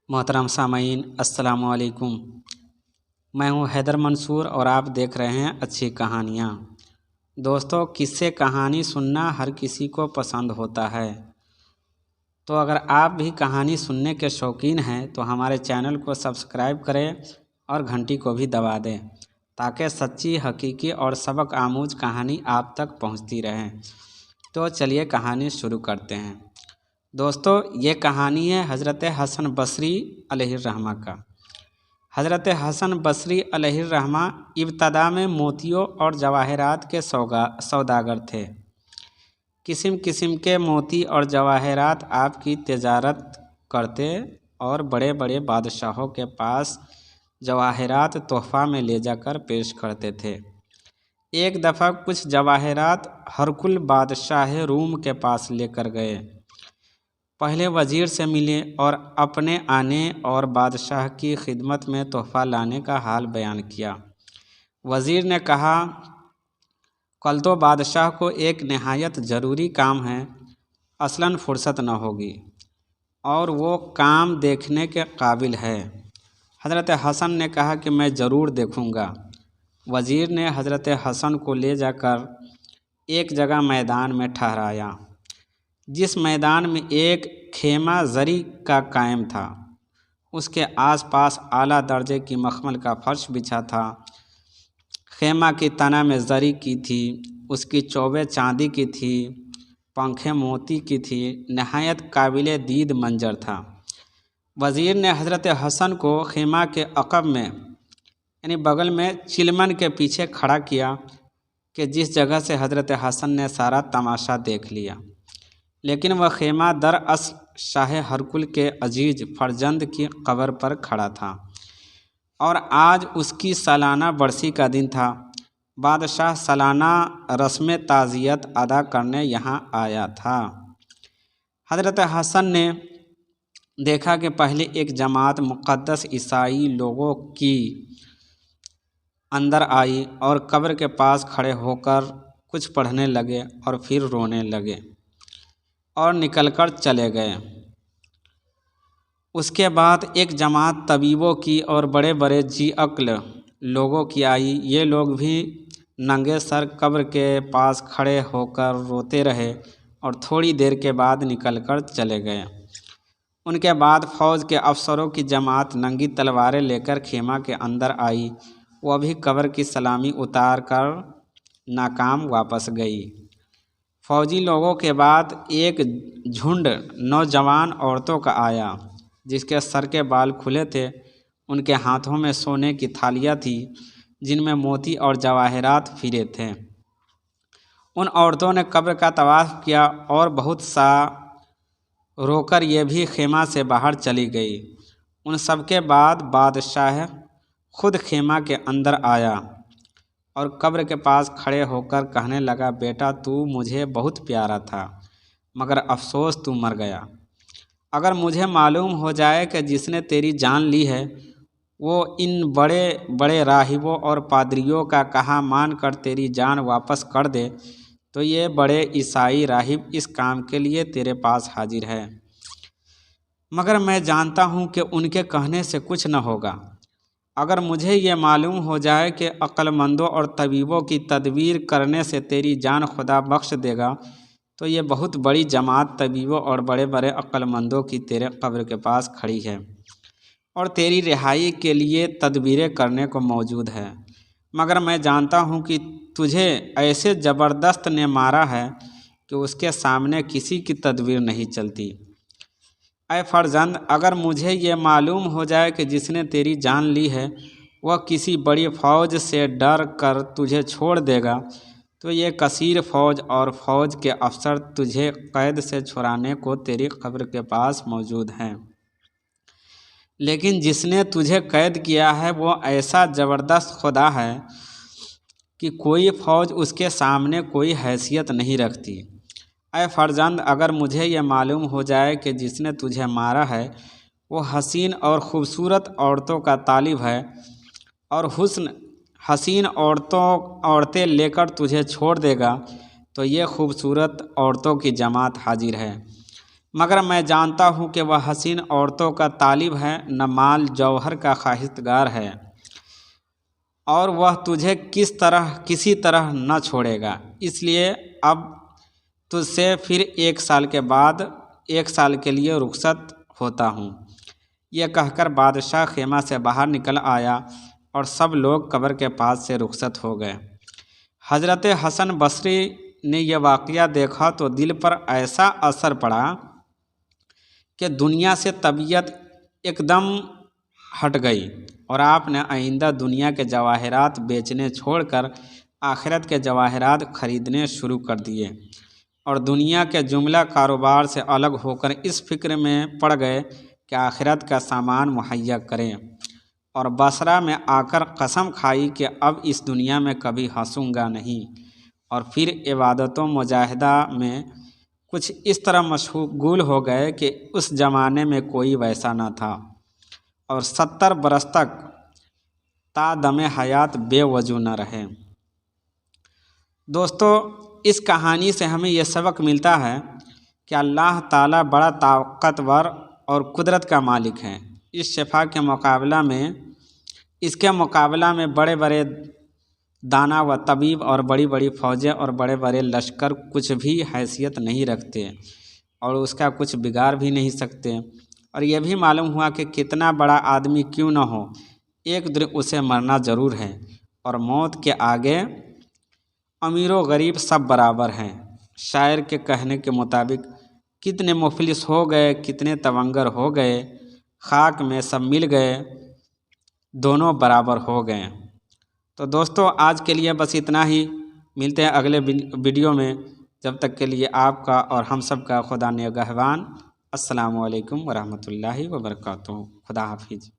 मोहतरम सामीन अस्सलाम वालेकुम। मैं हूं हैदर मंसूर और आप देख रहे हैं अच्छी कहानियां। दोस्तों, किस्से कहानी सुनना हर किसी को पसंद होता है, तो अगर आप भी कहानी सुनने के शौकीन हैं तो हमारे चैनल को सब्सक्राइब करें और घंटी को भी दबा दें ताकि सच्ची, हकीकी और सबक आमूज कहानी आप तक पहुंचती रहे। तो चलिए कहानी शुरू करते हैं। दोस्तों, ये कहानी है हज़रत हसन बसरी अलैहिर्रहमा का। हज़रत हसन बसरी अलैहिर्रहमा इब्तदा में मोतियों और जवाहरात के सौदागर थे। किस्म किस्म के मोती और जवाहरात आपकी तिजारत करते और बड़े बड़े बादशाहों के पास जवाहरात तोहफ़ा में ले जाकर पेश करते थे। एक दफ़ा कुछ जवाहरात हरकुल बादशाह रूम के पास लेकर गए। पहले वज़ीर से मिले और अपने आने और बादशाह की खिदमत में तोहफ़ा लाने का हाल बयान किया। वज़ीर ने कहा, कल तो बादशाह को एक नहायत ज़रूरी काम है, असलन फुर्सत न होगी और वो काम देखने के काबिल है। हज़रत हसन ने कहा कि मैं ज़रूर देखूँगा। वज़ीर ने हज़रत हसन को ले जाकर एक जगह मैदान में ठहराया, जिस मैदान में एक खेमा ज़री का कायम था। उसके आसपास आला दर्जे की मखमल का फर्श बिछा था। खेमा की तना में ज़री की थी, उसकी चौबे चांदी की थी, पंखें मोती की थी। नहायत काबिल दीद मंजर था। वज़ीर ने हज़रत हसन को खेमा के अक़ब में यानी बगल में चिलमन के पीछे खड़ा किया कि जिस जगह से हज़रत हसन ने सारा तमाशा देख लिया। लेकिन वह खेमा दरअसल शाह हरकुल के अजीज़ फरजंद की कब्र पर खड़ा था और आज उसकी सालाना बरसी का दिन था। बादशाह सालाना रस्म ताज़ियत अदा करने यहाँ आया था। हज़रत हसन ने देखा कि पहले एक जमात मुक़द्दस ईसाई लोगों की अंदर आई और कब्र के पास खड़े होकर कुछ पढ़ने लगे और फिर रोने लगे और निकलकर चले गए। उसके बाद एक जमात तबीबों की और बड़े बड़े जी अक्ल लोगों की आई। ये लोग भी नंगे सर कब्र के पास खड़े होकर रोते रहे और थोड़ी देर के बाद निकलकर चले गए। उनके बाद फ़ौज के अफसरों की जमात नंगी तलवारें लेकर खेमा के अंदर आई। वह भी कब्र की सलामी उतार कर नाकाम वापस गई। फ़ौजी लोगों के बाद एक झुंड नौजवान औरतों का आया, जिसके सर के बाल खुले थे। उनके हाथों में सोने की थालियाँ थीं, जिनमें मोती और जवाहरात फिरे थे। उन औरतों ने कब्र का तवाफ़ किया और बहुत सा रोकर ये भी खेमा से बाहर चली गई। उन सब के बाद बादशाह खुद खेमा के अंदर आया और कब्र के पास खड़े होकर कहने लगा, बेटा, तू मुझे बहुत प्यारा था, मगर अफसोस तू मर गया। अगर मुझे मालूम हो जाए कि जिसने तेरी जान ली है वो इन बड़े बड़े राहिबों और पादरियों का कहा मान कर तेरी जान वापस कर दे, तो ये बड़े ईसाई राहिब इस काम के लिए तेरे पास हाजिर है। मगर मैं जानता हूँ कि उनके कहने से कुछ न होगा। अगर मुझे ये मालूम हो जाए कि अक्लमंदों और तबीबों की तदबीर करने से तेरी जान खुदा बख्श देगा, तो ये बहुत बड़ी जमात तबीबों और बड़े बड़े अक्लमंदों की तेरे कब्र के पास खड़ी है और तेरी रिहाई के लिए तदबीरें करने को मौजूद है। मगर मैं जानता हूँ कि तुझे ऐसे ज़बरदस्त ने मारा है कि उसके सामने किसी की तदबीर नहीं चलती। ऐ फरजंद, अगर मुझे ये मालूम हो जाए कि जिसने तेरी जान ली है वह किसी बड़ी फ़ौज से डर कर तुझे छोड़ देगा, तो ये कसीर फ़ौज और फ़ौज के अफसर तुझे कैद से छुड़ाने को तेरी कब्र के पास मौजूद हैं। लेकिन जिसने तुझे कैद किया है वो ऐसा ज़बरदस्त खुदा है कि कोई फ़ौज उसके सामने कोई हैसियत नहीं रखती। ऐ फरजंद, अगर मुझे यह मालूम हो जाए कि जिसने तुझे मारा है वो हसीन और ख़ूबसूरत औरतों का तालिब है और हुस्न हसीन औरतें लेकर तुझे छोड़ देगा, तो ये खूबसूरत औरतों की जमात हाजिर है। मगर मैं जानता हूँ कि वह हसीन औरतों का तालिब है, न माल जौहर का ख्वाहिशगार है, और वह तुझे किसी तरह न छोड़ेगा। इसलिए अब तुझसे फिर 1 साल के बाद 1 साल के लिए रुखसत होता हूँ। यह कहकर बादशाह खेमा से बाहर निकल आया और सब लोग कब्र के पास से रुखसत हो गए। हज़रत हसन बसरी ने यह वाक़या देखा तो दिल पर ऐसा असर पड़ा कि दुनिया से तबीयत एकदम हट गई और आपने आइंदा दुनिया के जवाहरात बेचने छोड़कर आखिरत के जवाहरात खरीदने शुरू कर दिए और दुनिया के जुमला कारोबार से अलग होकर इस फिक्र में पड़ गए कि आखिरत का सामान मुहैया करें, और बसरा में आकर कसम खाई कि अब इस दुनिया में कभी हंसूंगा नहीं, और फिर इबादतों मुजाहिदा में कुछ इस तरह मशगूल हो गए कि उस ज़माने में कोई वैसा न था, और 70 बरस तक तादमे हयात बेवजू न रहे। दोस्तों, इस कहानी से हमें यह सबक मिलता है कि अल्लाह ताला बड़ा ताकतवर और कुदरत का मालिक है। इस शिफा के मुकाबला में बड़े बड़े दाना व तबीब और बड़ी बड़ी फ़ौजें और बड़े बड़े लश्कर कुछ भी हैसियत नहीं रखते और उसका कुछ बिगाड़ भी नहीं सकते। और यह भी मालूम हुआ कि कितना बड़ा आदमी क्यों न हो, एक दिन उसे मरना ज़रूर है, और मौत के आगे अमीर व गरीब सब बराबर हैं। शायर के कहने के मुताबिक कितने मुफलिस हो गए, कितने तवंगर हो गए, खाक में सब मिल गए, दोनों बराबर हो गए। तो दोस्तों, आज के लिए बस इतना ही। मिलते हैं अगले वीडियो में। जब तक के लिए आपका और हम सब का खुदा निगहबान। अस्सलामु अलैकुम वरहमतुल्लाहि वबरकातुहू। खुदा हाफिज़।